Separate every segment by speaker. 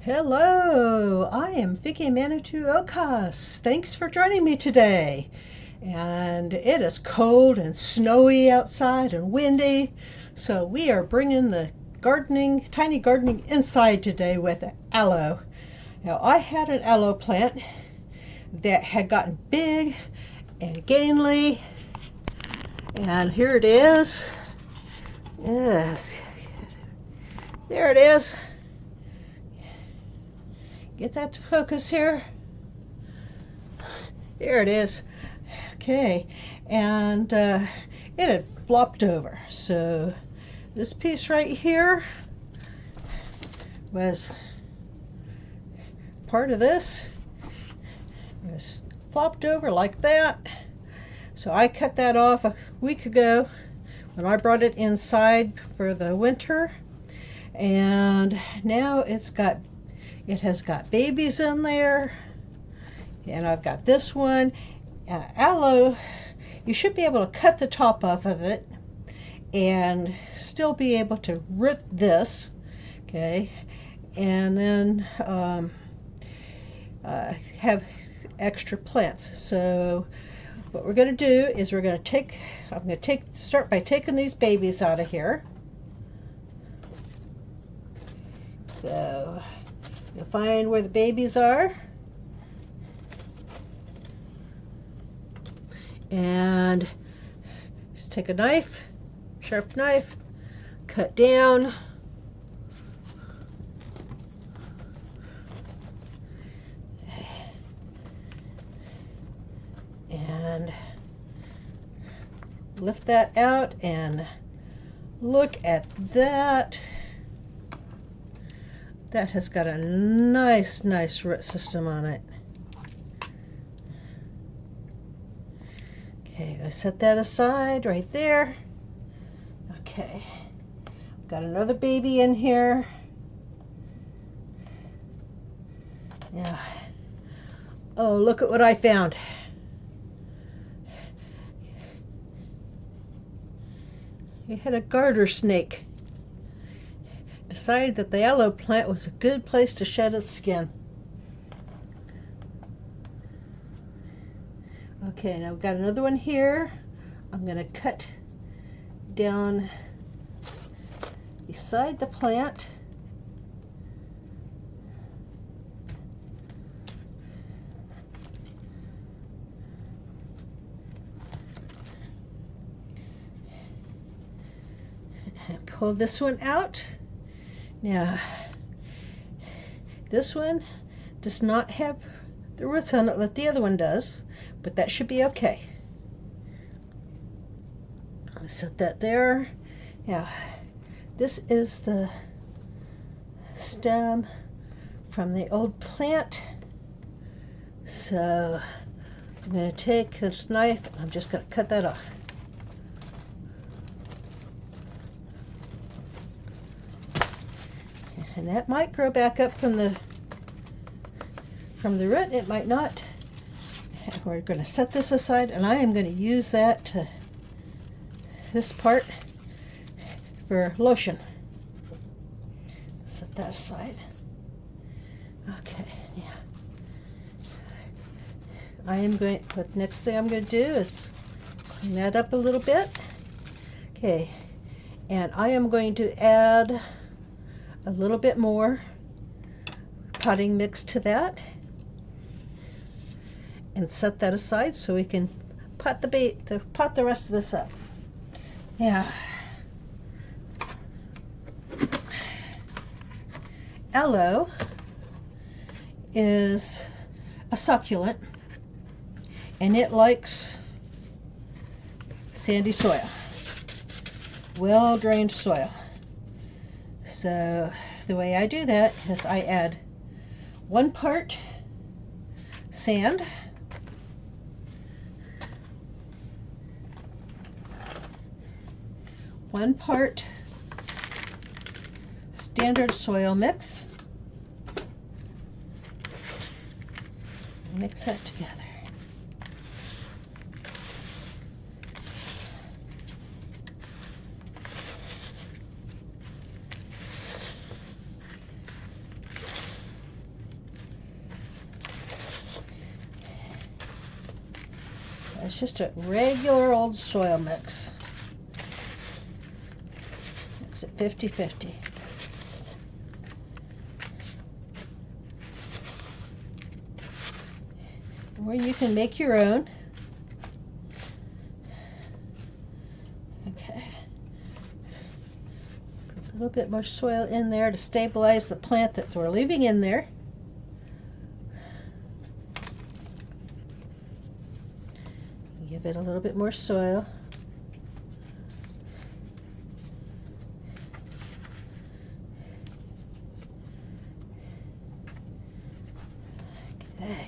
Speaker 1: Hello, I am Vicky Manitu Okahas. Thanks for joining me today. And it is cold and snowy outside and windy, so we are bringing the tiny gardening inside today with aloe. Now, I had an aloe plant that had gotten big and gainly, and here it is. Yes, there it is. Get that to focus here. There it is. Okay, and it had flopped over. So this piece right here was part of this. It was flopped over like that. So I cut that off a week ago when I brought it inside for the winter, and now it has got babies in there, and I've got this one. Aloe, you should be able to cut the top off of it and still be able to root this, okay, and then have extra plants. So what we're going to do is I'm going to start by taking these babies out of here. So you'll find where the babies are, and just take a knife, sharp knife, cut down, and lift that out, and look at that. That has got a nice root system on it. Okay, I set that aside right there. Okay, got another baby in here. Yeah. Oh, look at what I found. It had a garter snake. Decided that the aloe plant was a good place to shed its skin. Okay, now we've got another one here. I'm going to cut down beside the plant. And pull this one out. Now, this one does not have the roots on it like the other one does, but that should be okay. I'll set that there. Now, this is the stem from the old plant. So I'm going to take this knife and I'm just going to cut that off. And that might grow back up from the root. It might not. We're going to set this aside, and I am going to use this part for lotion. Set that aside. Okay, yeah. The next thing I'm going to do is clean that up a little bit. Okay, and I am going to add a little bit more potting mix to that and set that aside so we can pot the rest of this up. Yeah. Aloe is a succulent, and it likes sandy soil, well-drained soil. So the way I do that is I add 1 part sand, 1 part standard soil mix. Mix that together. It's just a regular old soil mix. Mix it 50-50. Or you can make your own. Okay. Put a little bit more soil in there to stabilize the plant that we're leaving in there. Give it a little bit more soil. Okay.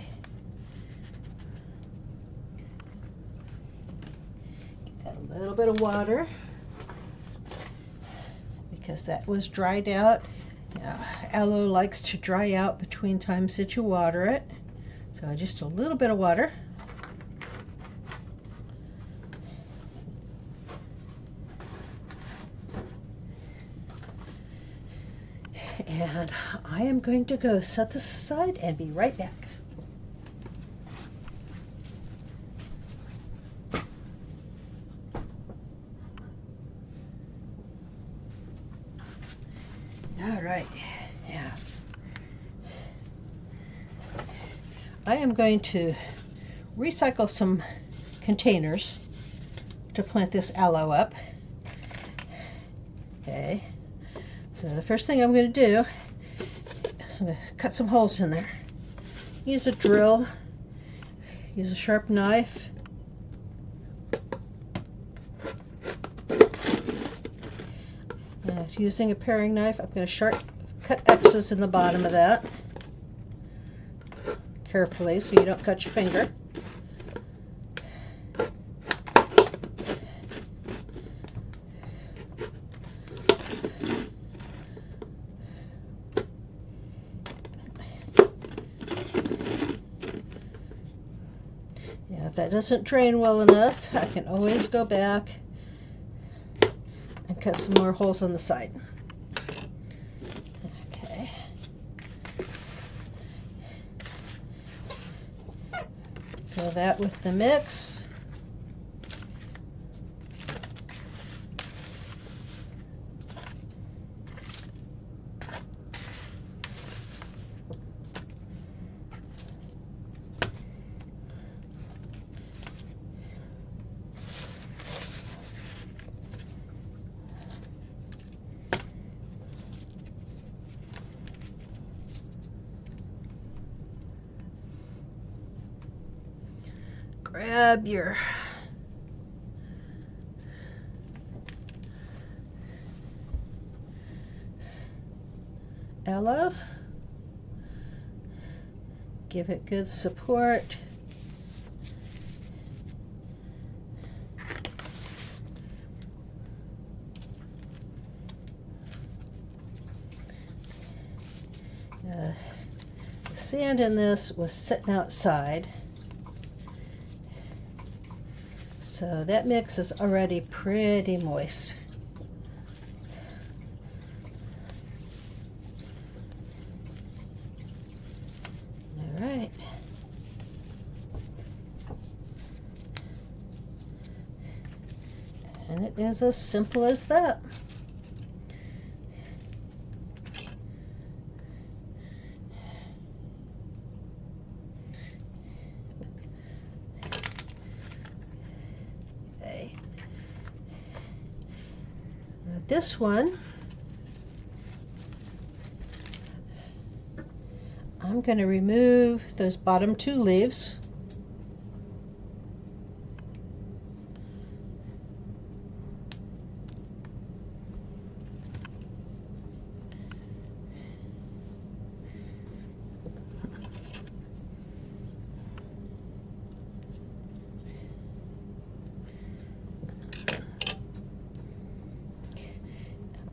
Speaker 1: Give that a little bit of water because that was dried out. Aloe likes to dry out between times that you water it. So just a little bit of water. And I am going to go set this aside and be right back. All right, yeah. I am going to recycle some containers to plant this aloe up. Okay. So the first thing I'm going to do is I'm going to cut some holes in there. Use a drill, use a sharp knife. And using a paring knife, I'm going to cut X's in the bottom of that carefully so you don't cut your finger. If that doesn't drain well enough, I can always go back and cut some more holes on the side. Okay. Fill that with the mix. Grab your aloe, give it good support. The sand in this was sitting outside. So that mix is already pretty moist. All right. And it is as simple as that. This one, I'm going to remove those bottom two leaves.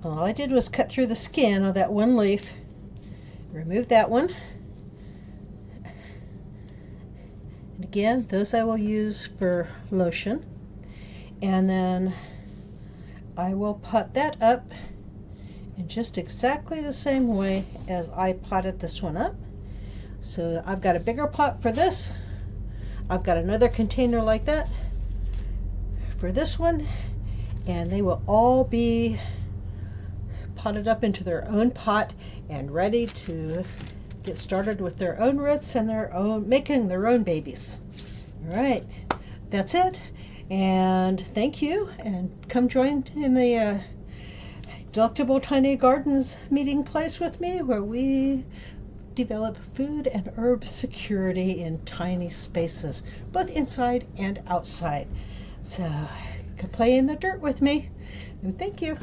Speaker 1: All I did was cut through the skin of that one leaf, remove that one. And again, those I will use for lotion. And then I will pot that up in just exactly the same way as I potted this one up. So I've got a bigger pot for this. I've got another container like that for this one, and they will all be potted up into their own pot and ready to get started with their own roots and their own making their own babies. All right, that's it, and thank you, and come join in the Delectable Tiny Gardens meeting place with me, where we develop food and herb security in tiny spaces, both inside and outside. So you can play in the dirt with me, and thank you.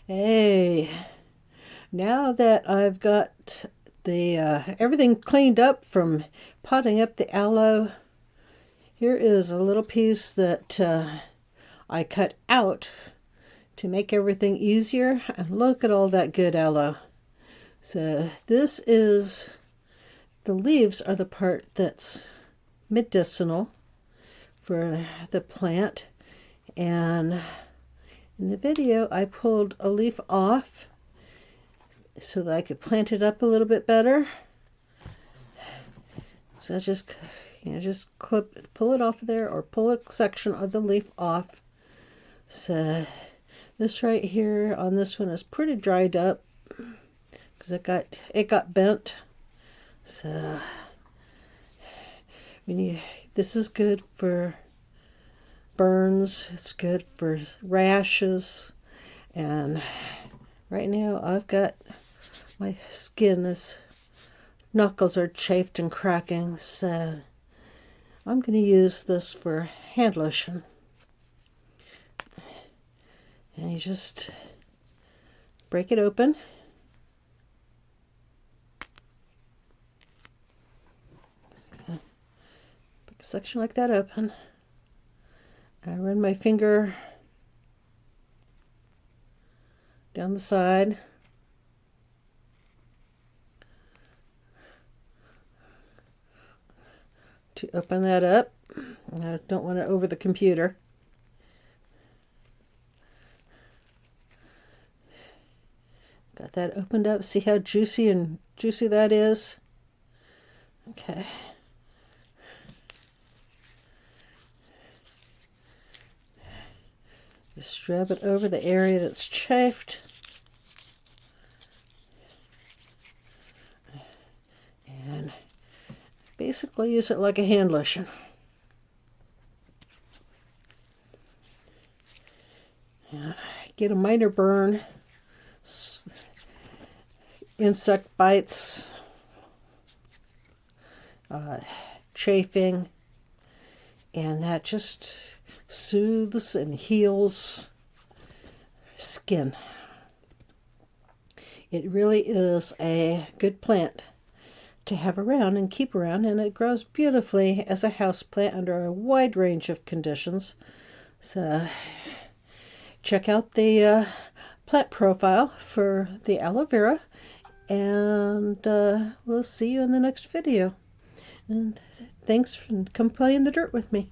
Speaker 1: Hey, now that I've got the everything cleaned up from potting up the aloe, here is a little piece that I cut out to make everything easier. And look at all that good aloe. So this is, the leaves are the part that's medicinal for the plant, and in the video I pulled a leaf off so that I could plant it up a little bit better. So I just pull it off there, or pull a section of the leaf off. So this right here on this one is pretty dried up because it got bent. So this is good for burns, it's good for rashes, and right now I've got my knuckles are chafed and cracking, so I'm going to use this for hand lotion. And you just break it open. Pick a section like that open. I run my finger down the side. To open that up. I don't want it over the computer. Got that opened up. See how juicy that is? Okay. Just rub it over the area that's chafed. And basically use it like a hand lotion. And get a minor burn, insect bites, chafing, and that just soothes and heals skin. It really is a good plant to have around and keep around, and it grows beautifully as a house plant under a wide range of conditions. So check out the plant profile for the aloe vera, and we'll see you in the next video. And thanks for coming play in the dirt with me.